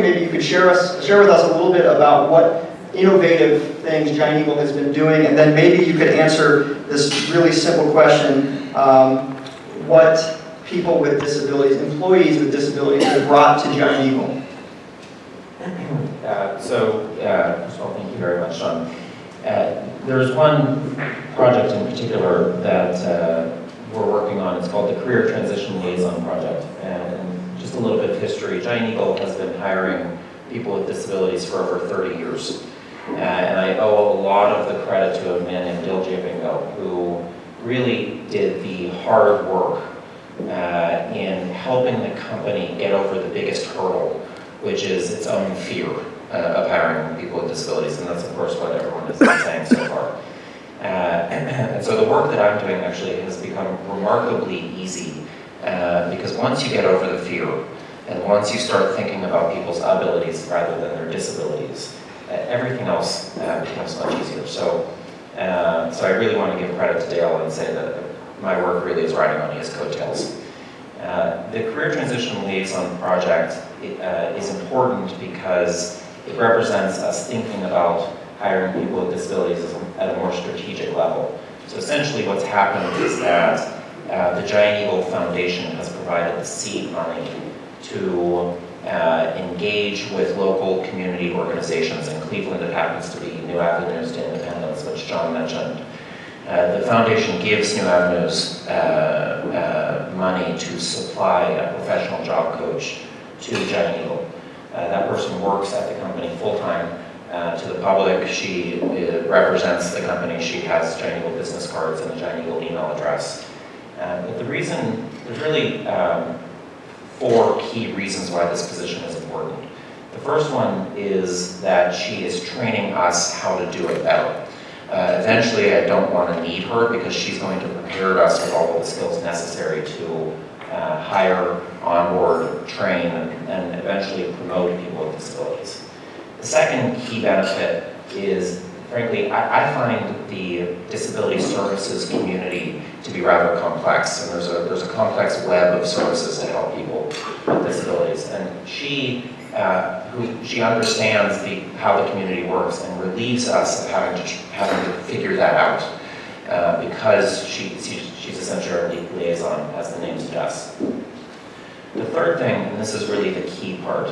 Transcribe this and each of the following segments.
maybe you could share with us a little bit about what innovative things Giant Eagle has been doing, and then maybe you could answer this really simple question, what people with disabilities, employees with disabilities, have brought to Giant Eagle. First of all, thank you very much, John. There's one project in particular that we're working on. It's called the Career Transition Liaison Project. And just a little bit of history, Giant Eagle has been hiring people with disabilities for over 30 years. And I owe a lot of the credit to a man named Bingo, who really did the hard work in helping the company get over the biggest hurdle, which is its own fear of hiring people with disabilities, and that's of course what everyone has been saying so far. And so the work that I'm doing actually has become remarkably easy because once you get over the fear, and once you start thinking about people's abilities rather than their disabilities, everything else becomes much easier. So I really want to give credit to Dale and say that my work really is riding on his coattails. The Career Transition Liaison Project is important because it represents us thinking about hiring people with disabilities at a more strategic level. So essentially what's happened is that the Giant Eagle Foundation has provided the seed money to engage with local community organizations. In Cleveland, it happens to be New Avenues to Independence, which John mentioned. The foundation gives New Avenues money to supply a professional job coach to Giant Eagle. That person works at the company full-time to the public. She represents the company. She has Giant Eagle business cards and a Giant Eagle email address. But the reason, there's really 4 key reasons why this position is important. The first one is that she is training us how to do it better. Eventually, I don't want to need her because she's going to prepare us with all of the skills necessary to hire, onboard, train, and eventually promote people with disabilities. The second key benefit is, frankly, I find the disability services community to be rather complex, and there's a complex web of services to help people with disabilities. And she understands how the community works and relieves us of having to figure that out because she's essentially our liaison, as the name suggests. The third thing, and this is really the key part,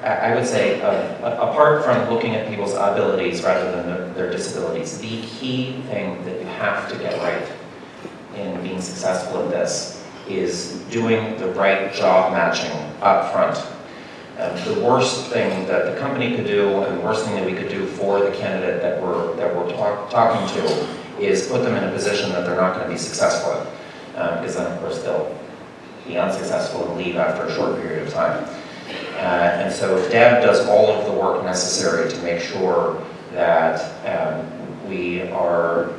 I would say, apart from looking at people's abilities rather than their disabilities, the key thing that you have to get right in being successful at this is doing the right job matching up front. The worst thing that the company could do, and the worst thing that we could do for the candidate that we're talking to, is put them in a position that they're not going to be successful in, because then of course they'll be unsuccessful and leave after a short period of time. And so Deb does all of the work necessary to make sure that we are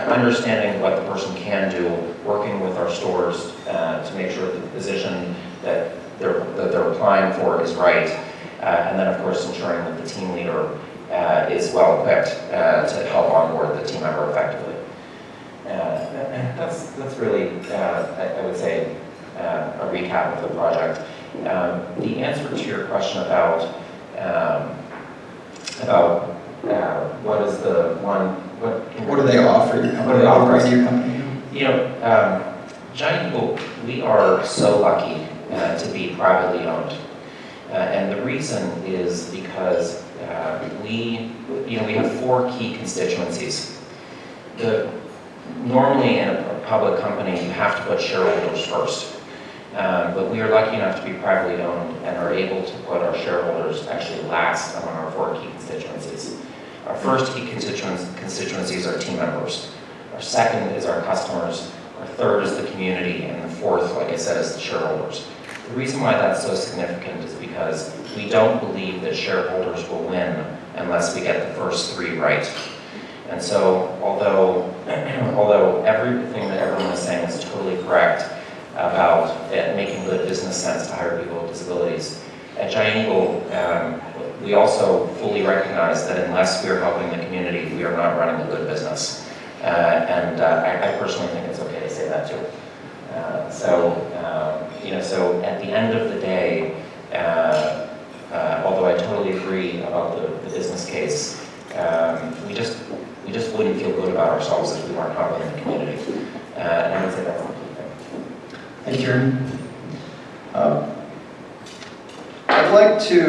understanding what the person can do, working with our stores to make sure that the position that they're applying for is right, and then of course ensuring that the team leader is well equipped to help onboard the team member effectively. That's really, I would say, a recap of the project. The answer to your question about what is the one, what do they offer your company? What do they offer us? Your company? You know, Giant Eagle, we are so lucky to be privately owned, and the reason is because we have 4 key constituencies. Normally in a public company, you have to put shareholders first. But we are lucky enough to be privately owned and are able to put our shareholders actually last among our 4 key constituencies. Our first key constituencies are team members. Our second is our customers. Our third is the community. And the fourth, like I said, is the shareholders. The reason why that's so significant is because we don't believe that shareholders will win unless we get the first 3 right. And so, although everything that everyone is saying is totally correct about it making good business sense to hire people with disabilities, at Giant Eagle, we also fully recognize that unless we're helping the community, we are not running a good business. I personally think it's okay to say that too. So at the end of the day, case, we just wouldn't feel good about ourselves if we weren't helping the community. And I would say that's the key thing. Thank you, Jeremy. I'd like to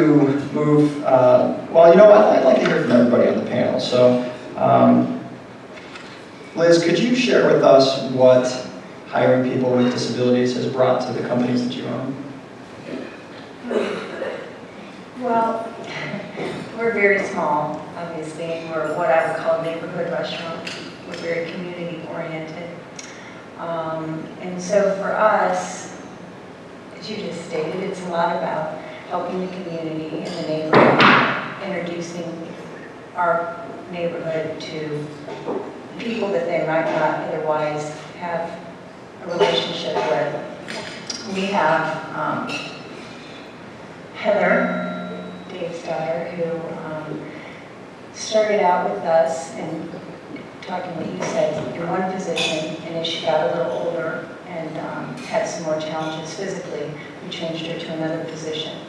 move, well, you know what, I'd like to hear from everybody on the panel. So, Liz, could you share with us what hiring people with disabilities has brought to the companies that you own? Well, we're very small, obviously, and we're what I would call a neighborhood restaurant. We're very community-oriented. And so for us, as you just stated, it's a lot about helping the community and the neighborhood, introducing our neighborhood to people that they might not otherwise have a relationship with. We have Heather, Dave's daughter, who started out with us and talking what you said in one position, and as she got a little older and had some more challenges physically, we changed her to another position.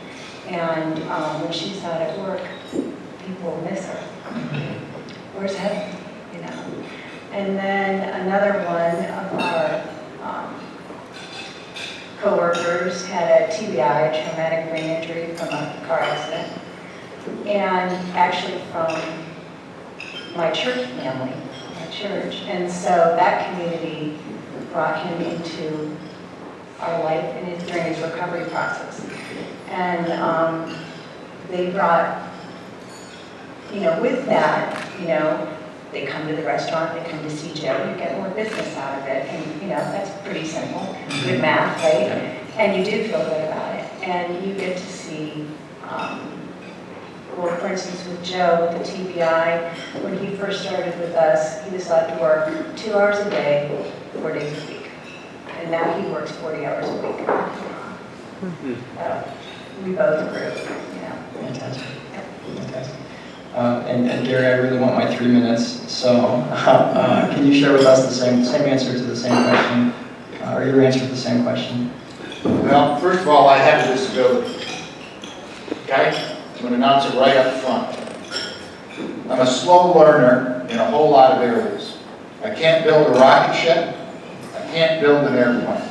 And when she's not at work, people miss her. Where's Heather? You know. And then another one of our co-workers had a TBI, a traumatic brain injury from a car accident, and actually from my church family, my church. And so that community brought him into our life and during his recovery process. And they brought, you know, with that, you know, they come to the restaurant, they come to see Joe, you get more business out of it. And, you know, that's pretty simple. Good math, right? And you do feel good about it. And you get to see, well, for instance, with Joe, with the TBI, when he first started with us, he was allowed to work 2 hours a day, 4 days a week. And now he works 40 hours a week. We both grew, you know. Fantastic. Fantastic. And Gary, I really want my 3 minutes, so can you share with us the same answer to the same question, or your answer to the same question? Well, first of all, I have a disability. Okay? I'm going to announce it right up front. I'm a slow learner in a whole lot of areas. I can't build a rocket ship. I can't build an airplane.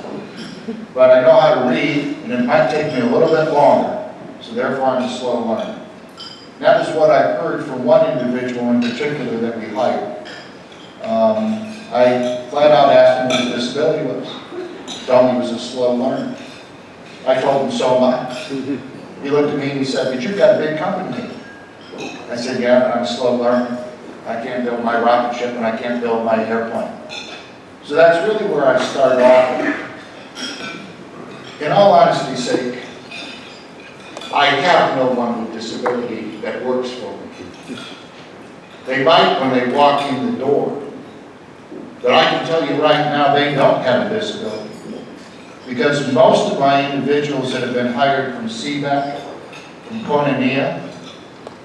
But I know how to read, and it might take me a little bit longer. So therefore, I'm a slow learner. That is what I heard from one individual in particular that we hired. I flat out asked him what his disability was. He told me he was a slow learner. I told him so much. He looked at me and he said, "But you've got a big company." I said, "Yeah, but I'm a slow learner. I can't build my rocket ship and I can't build my airplane." So that's really where I started off. In all honesty's sake, I have no one with disability that works for me. They might when they walk in the door. But I can tell you right now, they don't have a disability. Because most of my individuals that have been hired from CVS, from Koinonia,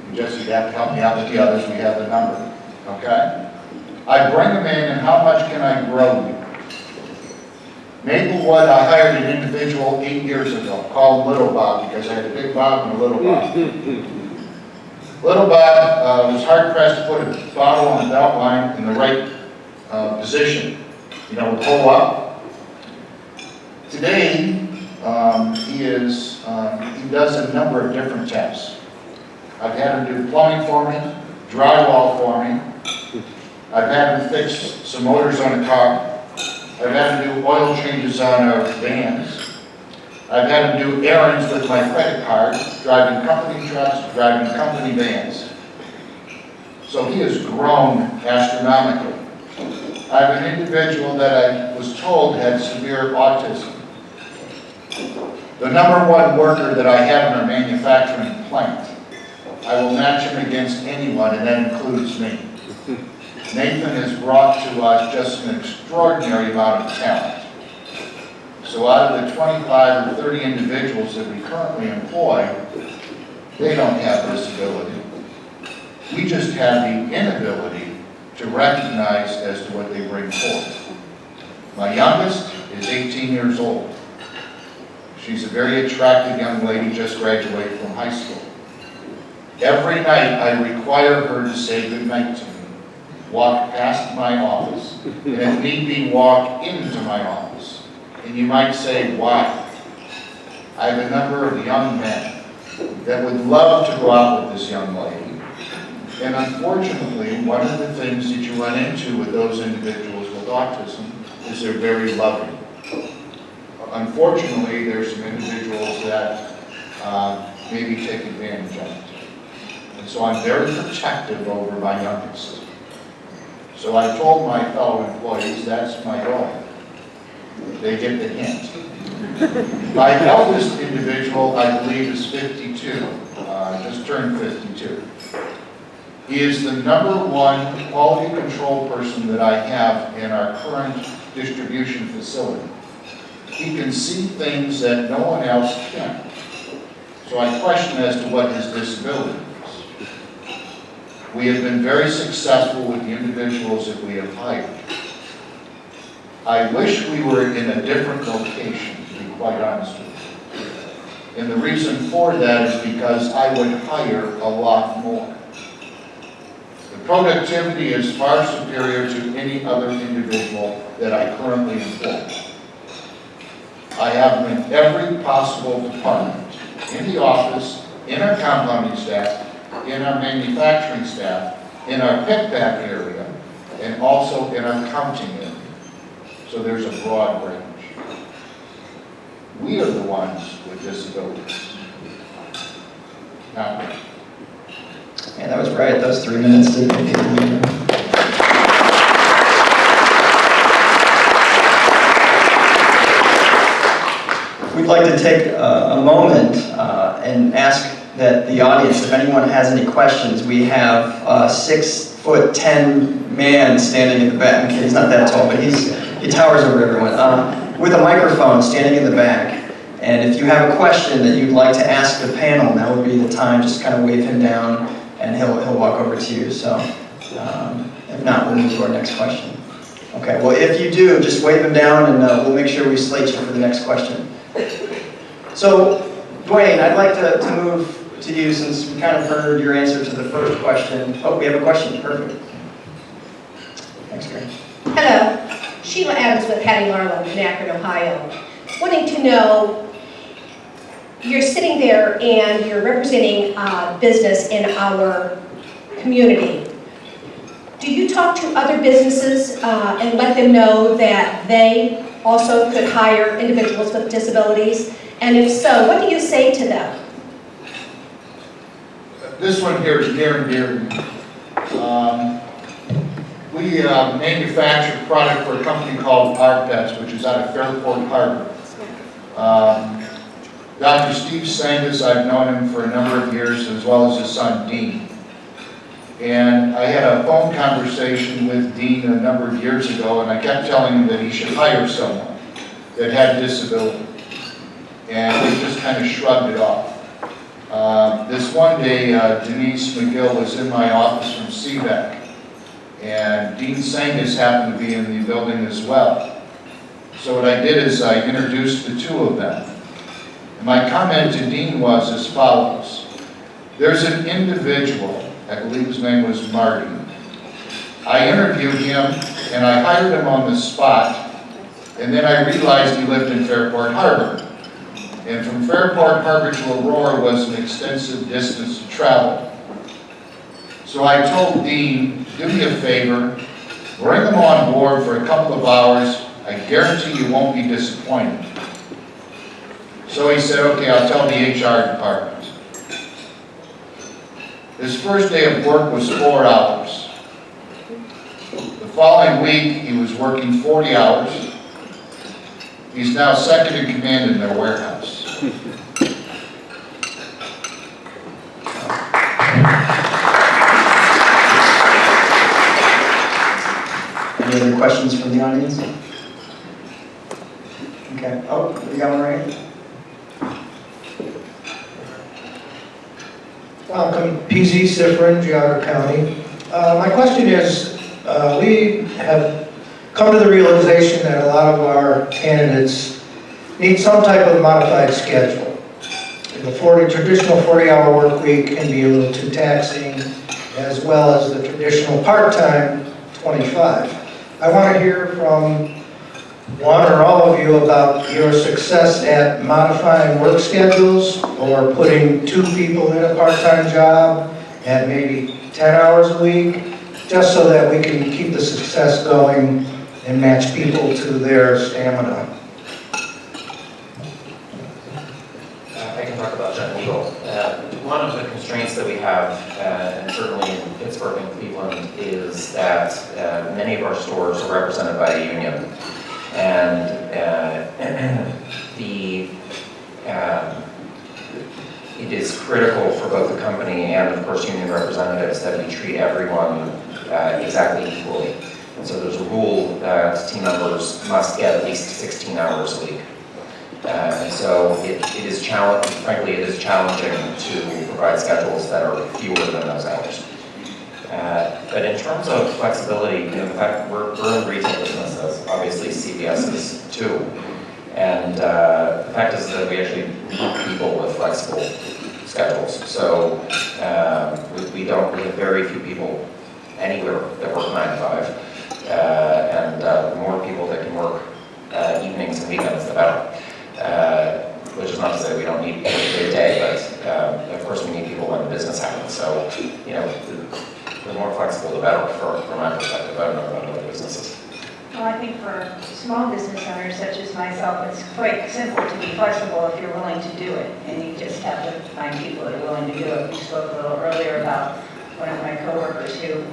and Jesse, you have to help me out with the others, we have the number, okay? I bring them in, and how much can I grow you? Maplewood, I hired an individual 8 years ago, called him Little Bob, because I had a big Bob and a Little Bob. Little Bob was hard-pressed to put a bottle on the belt line in the right position, you know, pull up. Today, he does a number of different tasks. I've had him do plumbing for me, drywall for me. I've had him fix some motors on a car. I've had him do oil changes on our vans. I've had him do errands with my credit card, driving company trucks, driving company vans. So he has grown astronomically. I have an individual that I was told had severe autism. The number one worker that I have in our manufacturing plant, I will match him against anyone, and that includes me. Nathan has brought to us just an extraordinary amount of talent. So out of the 25 or 30 individuals that we currently employ, they don't have disability. We just have the inability to recognize as to what they bring forth. My youngest is 18 years old. She's a very attractive young lady, just graduated from high school. Every night, I require her to say goodnight to me, walk past my office, and if need be, walk into my office. And you might say, why? I have a number of young men that would love to go out with this young lady. And unfortunately, one of the things that you run into with those individuals with autism is they're very loving. Unfortunately, there's some individuals that maybe take advantage of it. And so I'm very protective over my youngest. So I told my fellow employees, that's my daughter. They get the hint. My eldest individual, I believe, is 52, just turned 52. He is the #1 quality control person that I have in our current distribution facility. He can see things that no one else can. So I question as to what his disability is. We have been very successful with the individuals that we have hired. I wish we were in a different location, to be quite honest with you. And the reason for that is because I would hire a lot more. The productivity is far superior to any other individual that I currently employ. I have them in every possible department, in the office, in our compounding staff, in our manufacturing staff, in our pick-pack area, and also in our counting area. So there's a broad range. We are the ones with disabilities. Now, Yeah, that was right. Those 3 minutes didn't make it. We'd like to take a moment and ask that the audience, if anyone has any questions, we have a 6'10" man standing in the back. Okay, he's not that tall, but he towers over everyone. With a microphone standing in the back. And if you have a question that you'd like to ask the panel, now would be the time. Just kind of wave him down, and he'll walk over to you. So, if not, we'll move to our next question. Okay. Well, if you do, just wave him down, and we'll make sure we slate you for the next question. So, Duane, I'd like to move to you since we kind of heard your answer to the first question. Oh, we have a question. Perfect. Thanks, Greg. Hello, Sheila Adams with Hattie Marlowe in Akron, Ohio. Wanting to know, you're sitting there and you're representing business in our community. Do you talk to other businesses and let them know that they also could hire individuals with disabilities? And if so, what do you say to them? this one here is near and dear to me. We manufacture product for a company called Pets, which is out of Fairport Harbor. Dr. Steve Sangus, I've known him for a number of years, as well as his son, Dean. And I had a phone conversation with Dean a number of years ago, and I kept telling him that he should hire someone that had disability. And he just kind of shrugged it off. This one day, Denise McGill was in my office from CVS, and Dean Sangus happened to be in the building as well. So what I did is I introduced the two of them. And my comment to Dean was as follows. There's an individual, I believe his name was Marty. I interviewed him and I hired him on the spot, and then I realized he lived in Fairport Harbor. And from Fairport Harbor to Aurora was an extensive distance to travel. So I told Dean, do me a favor, bring him on board for a couple of hours. I guarantee you won't be disappointed. So he said, okay, I'll tell the HR department. His first day of work was 4 hours. The following week, he was working 40 hours. He's now second in command in their warehouse. Any other questions from the audience? Okay. Oh, we got one right here. Welcome, PZ Sifrin, Geauga County. My question is, we have come to the realization that a lot of our candidates need some type of modified schedule. the traditional 40-hour work week can be a little too taxing, as well as the traditional part-time 25. I want to hear from one or all of you about your success at modifying work schedules or putting 2 people in a part-time job at maybe 10 hours a week, just so that we can keep the success going and match people to their stamina. I can talk about John Eagle. One of the constraints that we have, and certainly in Pittsburgh and Cleveland, is that many of our stores are represented by a union. And it is critical for both the company and, of course, union representatives that we treat everyone exactly equally. And so there's a rule that team members must get at least 16 hours a week. And so it is frankly, it is challenging to provide schedules that are fewer than those hours. But in terms of flexibility, in fact, we're in retail businesses, obviously CVS is too. And the fact is that we actually need people with flexible schedules. So we have very few people anywhere that work 9 to 5. And the more people that can work evenings and weekends, the better. Which is not to say we don't need people day to day, but of course we need people when the business happens. So, you know, the more flexible, the better from my perspective. I don't know about other businesses. Well, I think for small business owners such as myself, it's quite simple to be flexible if you're willing to do it. And you just have to find people that are willing to do it. We spoke a little earlier about one of my coworkers who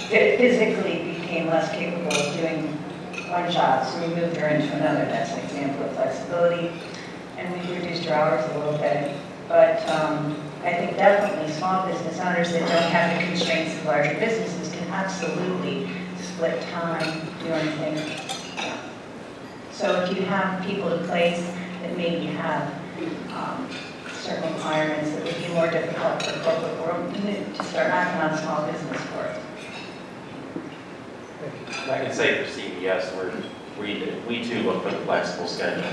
physically became less capable of doing one job, so we moved her into another. That's an example of flexibility. And we reduced her hours a little bit. But I think definitely small business owners that don't have the constraints of larger businesses can absolutely split time, do anything. So if you have people in place that maybe have certain requirements, it would be more difficult for corporate world to start knocking on small business for it. I can say for CVS, we too look for the flexible schedule.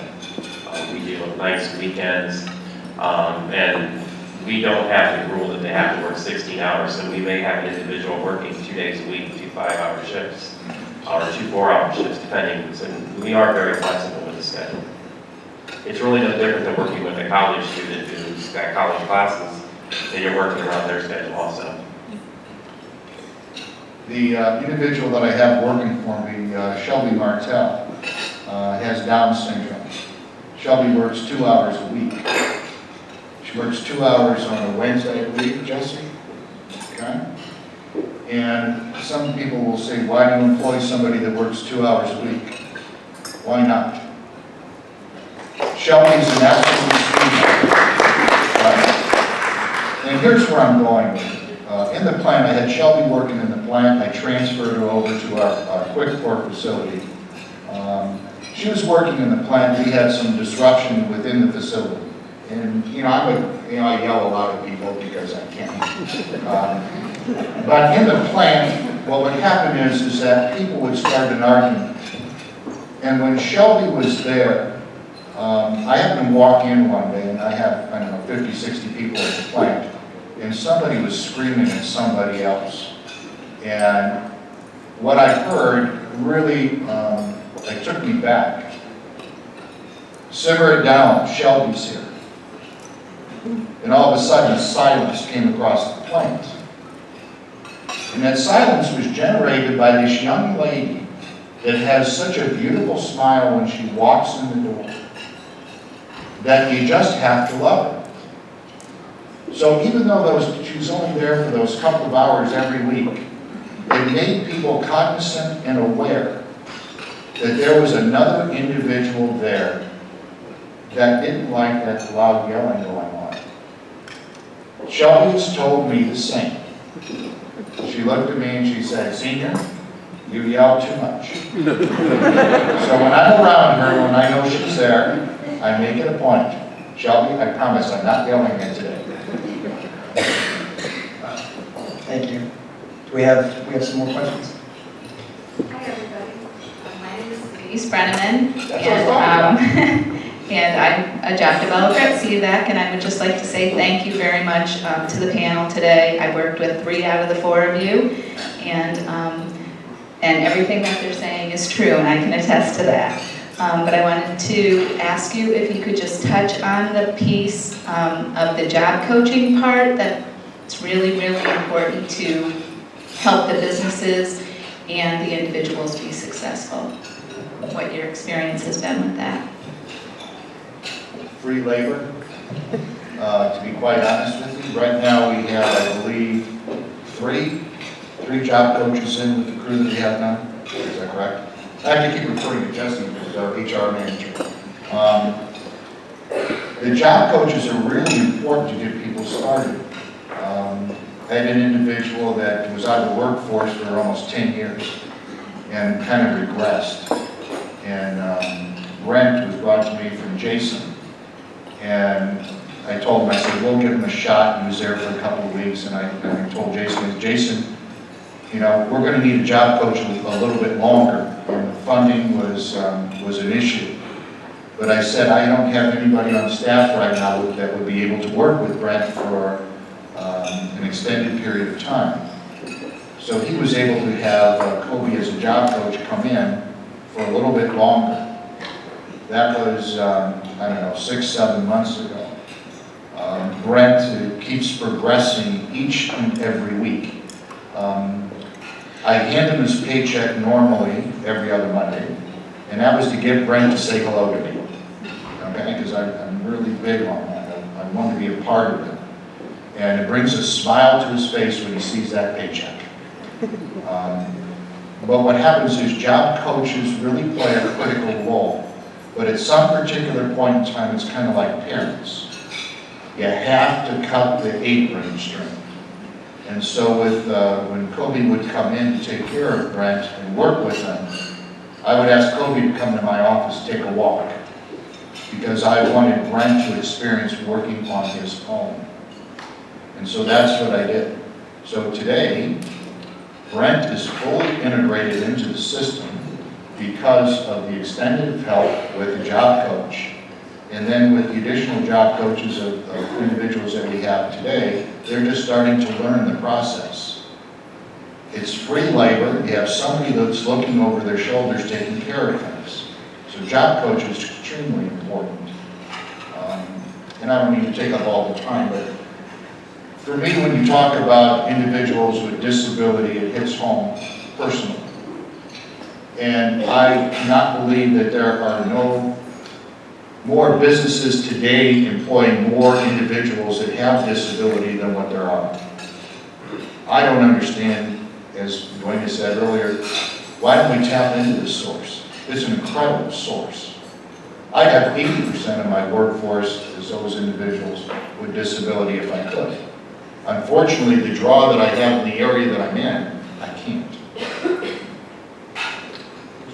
We do look nights, weekends, and we don't have the rule that they have to work 16 hours. So we may have an individual working 2 days a week, 2 5-hour shifts, or 2 4-hour shifts, depending. So we are very flexible with the schedule. It's really no different than working with a college student who's got college classes, and you're working around their schedule also. The individual that I have working for me, Shelby Martell, has Down syndrome. Shelby works 2 hours a week. She works 2 hours on a Wednesday a week, Jesse. Okay? And some people will say, why do you employ somebody that works 2 hours a week? Why not? Shelby's an absolute sweetheart. And here's where I'm going with it. In the plant, I had Shelby working in the plant. I transferred her over to our quick pour facility. She was working in the plant. We had some disruption within the facility. And, I yell a lot at people because I can. But in the plant, what would happen is that people would start an argument. And when Shelby was there, I happened to walk in one day, and I have, 50, 60 people at the plant. And somebody was screaming at somebody else. And what I heard really, it took me back. Simmer it down, Shelby's here. And all of a sudden, a silence came across the plant. And that silence was generated by this young lady that has such a beautiful smile when she walks in the door that you just have to love her. So even though she was only there for those couple of hours every week, it made people cognizant and aware that there was another individual there that didn't like that loud yelling going on. Shelby has told me the same. She looked at me and she said, "Senior, you yell too much." So when I'm around her, when I know she's there, I make it a point. Shelby, I promise I'm not yelling at today. Thank you. Do we have some more questions? Hi, everybody. My name is Louise Brenneman. That's what I'm talking about. And I'm a job developer at CVS, and I would just like to say thank you very much to the panel today. I worked with 3 out of the 4 of you, and everything that they're saying is true, and I can attest to that. But I wanted to ask you if you could just touch on the piece of the job coaching part. That's really, really important to help the businesses and the individuals be successful. What your experience has been with that. Free labor, to be quite honest with you. Right now, we have, I believe, three job coaches in with the crew that we have now. Is that correct? I have to keep referring to Justin, who's our HR manager. The job coaches are really important to get people started. I had an individual that was out of the workforce for almost 10 years and kind of regressed. And Brent was brought to me from Jason. And I told him, I said, we'll give him a shot. He was there for a couple of weeks, and I told Jason, you know, we're going to need a job coach a little bit longer, and the funding was an issue. But I said, I don't have anybody on staff right now that would be able to work with Brent for an extended period of time. So he was able to have Kobe as a job coach come in for a little bit longer. That was, I don't know, 6-7 months ago. Brent keeps progressing each and every week. I hand him his paycheck normally every other Monday, and that was to get Brent to say hello to me. Okay, because I'm really big on that. I want to be a part of it. And it brings a smile to his face when he sees that paycheck. But what happens is job coaches really play a critical role. But at some particular point in time, it's kind of like parents. You have to cut the apron string. And so when Kobe would come in to take care of Brent and work with him, I would ask Kobe to come to my office, take a walk, because I wanted Brent to experience working on his own. And so that's what I did. So today, Brent is fully integrated into the system because of the extended help with the job coach. And then with the additional job coaches of individuals that we have today, they're just starting to learn the process. It's free labor. You have somebody that's looking over their shoulders taking care of things. So job coach is extremely important. And I don't need to take up all the time, but for me, when you talk about individuals with disability, it hits home personally. And I cannot believe that there are no more businesses today employing more individuals that have disability than what there are. I don't understand, as Duane said earlier, why don't we tap into this source? It's an incredible source. I have 80% of my workforce as those individuals with disability if I could. Unfortunately, the draw that I have in the area that I'm in, I can't.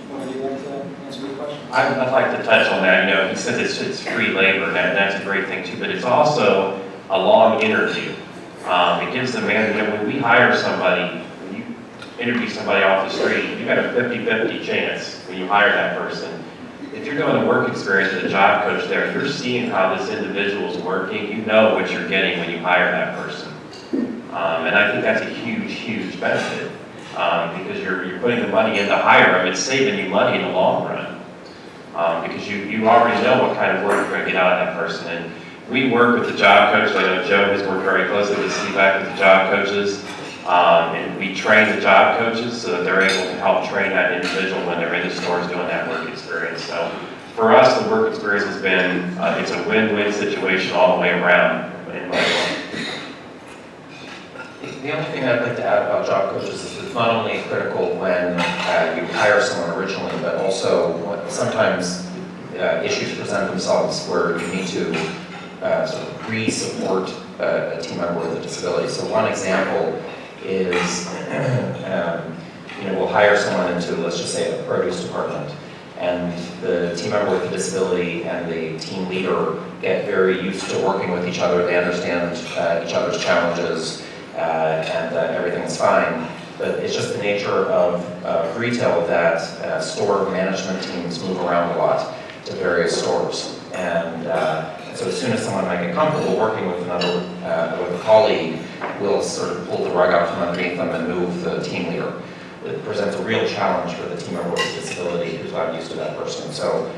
Would you like to answer the question? I'd like to touch on that. You know, he said it's free labor, and that's a great thing too, but it's also a long interview. It gives the man, you know, when we hire somebody, when you interview somebody off the street, you got a 50-50 chance when you hire that person. If you're doing a work experience with a job coach there, you're seeing how this individual is working, you know what you're getting when you hire that person. And I think that's a huge, huge benefit because you're putting the money in to hire them. It's saving you money in the long run because you already know what kind of work you're going to get out of that person. And we work with the job coaches. I know Joe has worked very closely with CVS with the job coaches. And we train the job coaches so that they're able to help train that individual when they're in the stores doing that work experience. So for us, the work experience has been, it's a win-win situation all the way around in my book. The only thing I'd like to add about job coaches is it's not only critical when you hire someone originally, but also when sometimes issues present themselves where you need to sort of re-support a team member with a disability. So one example is, we'll hire someone into, let's just say, the produce department, and the team member with a disability and the team leader get very used to working with each other. They understand each other's challenges, and everything's fine. But it's just the nature of retail that store management teams move around a lot to various stores. And so as soon as someone might get comfortable working with another, with a colleague, we'll sort of pull the rug out from underneath them and move the team leader. It presents a real challenge for the team member with a disability who's not used to that person. So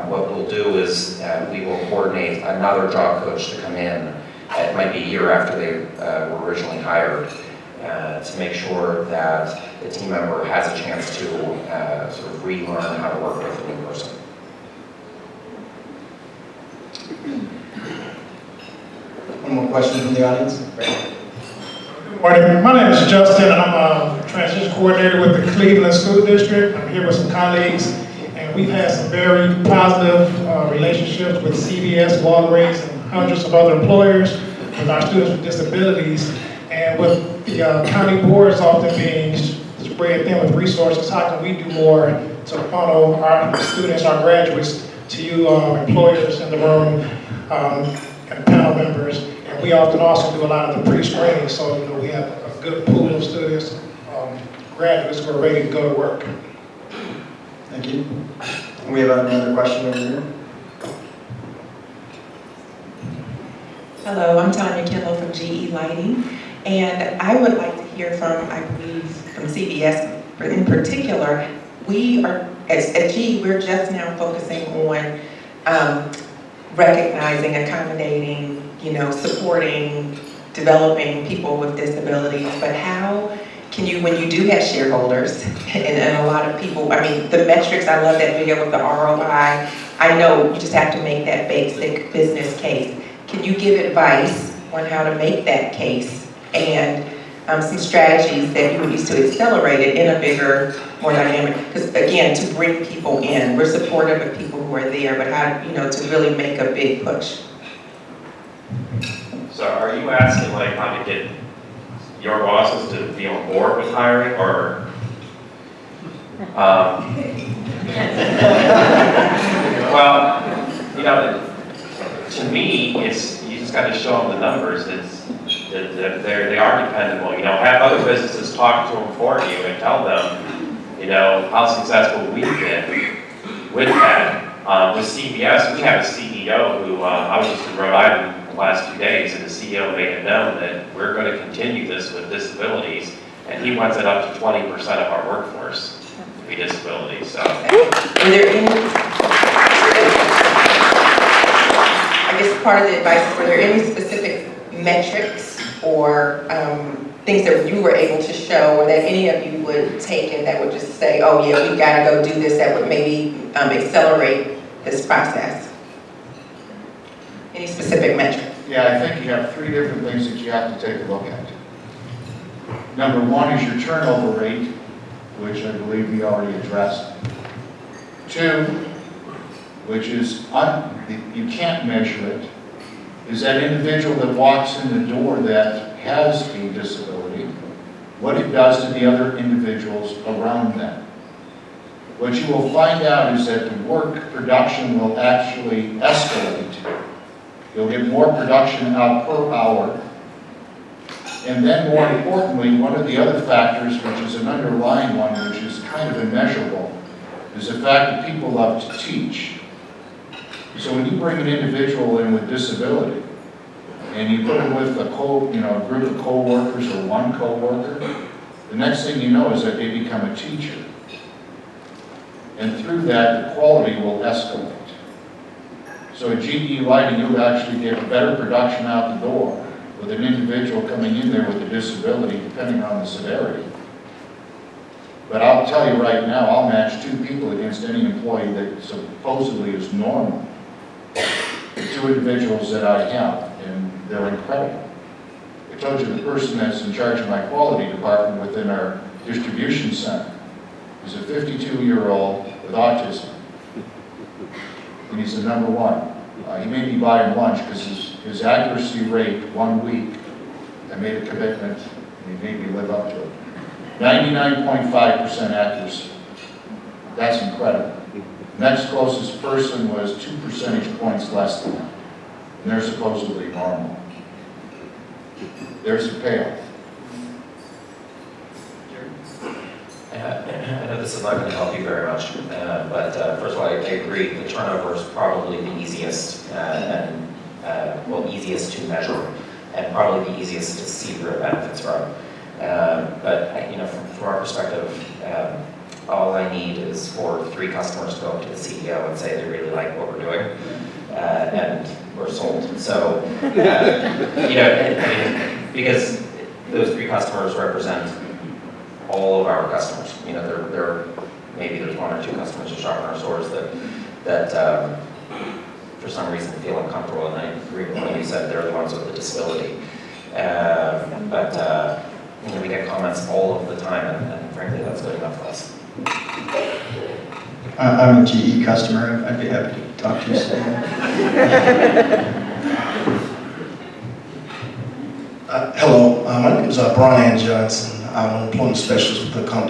what we'll do is we will coordinate another job coach to come in. It might be a year after they were originally hired, to make sure that the team member has a chance to sort of relearn how to work with a new person. One more question from the audience. Good morning. My name is Justin. I'm a transition coordinator with the Cleveland School District. I'm here with some colleagues, and we've had some very positive relationships with CVS, Walgreens, and hundreds of other employers with our students with disabilities. And with the county boards often being spread thin with resources, how can we do more to funnel our students, our graduates, to you employers in the room and panel members? And we often also do a lot of the pre-screening, so we have a good pool of students, graduates who are ready to go to work. Thank you. We have another question over here. Hello, I'm Tanya Kendall from GE Lighting, and I would like to hear from, I believe, from CVS in particular. We are, at GE, we're just now focusing on recognizing, accommodating, supporting, developing people with disabilities, but how can you, when you do have shareholders, and a lot of people, I mean, the metrics, I love that video with the ROI. I know you just have to make that basic business case. Can you give advice on how to make that case and some strategies that you would use to accelerate it in a bigger, more dynamic? Because again, to bring people in, we're supportive of people who are there, but how, to really make a big push. So are you asking like how to get your bosses to be on board with hiring, or? Well, to me, it's, you just got to show them the numbers. They are dependable. Have other businesses talk to them for you and tell them, how successful we've been with that. With CVS, we have a CEO who, I was just in Rhode Island the last 2 days, and the CEO made it known that we're going to continue this with disabilities, and he wants it up to 20% of our workforce to be disabilities. So, Were there any, I guess part of the advice, were there any specific metrics or things that you were able to show, or that any of you would take and that would just say, oh yeah, we gotta go do this, that would maybe accelerate this process? Any specific metrics? Yeah, I think you have 3 different things that you have to take a look at. Number 1 is your turnover rate, which I believe we already addressed. 2, which is, you can't measure it, is that individual that walks in the door that has a disability, what it does to the other individuals around them. What you will find out is that the work production will actually escalate. You'll get more production out per hour. And then more importantly, one of the other factors, which is an underlying one, which is kind of immeasurable, is the fact that people love to teach. So when you bring an individual in with disability, and you put them with a group of co-workers or one co-worker, the next thing you know is that they become a teacher. And through that, the quality will escalate. So at GE Lighting, you'll actually get better production out the door with an individual coming in there with a disability, depending on the severity. But I'll tell you right now, I'll match 2 people against any employee that supposedly is normal. The 2 individuals that I have, and they're incredible. I told you the person that's in charge of my quality department within our distribution center is a 52-year-old with autism. And he's the number 1. He made me buy him lunch because his accuracy rate 1 week, I made a commitment, and he made me live up to it. 99.5% accuracy. That's incredible. Next closest person was 2 percentage points less than that. And they're supposedly normal. There's a payoff. I know this is not going to help you very much. But first of all, I agree, the turnover is probably the easiest easiest to measure, and probably the easiest to see real benefits from. But from our perspective, all I need is for 3 customers to go up to the CEO and say they really like what we're doing, and we're sold. So, because those 3 customers represent all of our customers. Maybe there's 1 or 2 customers who shop in our stores that for some reason feel uncomfortable, and I agree with what you said, they're the ones with the disability. But we get comments all of the time, and frankly, that's good enough for us. I'm a GE customer. I'd be happy to talk to you soon. Hello, my name is Brian Johnson. I'm an employment specialist with the company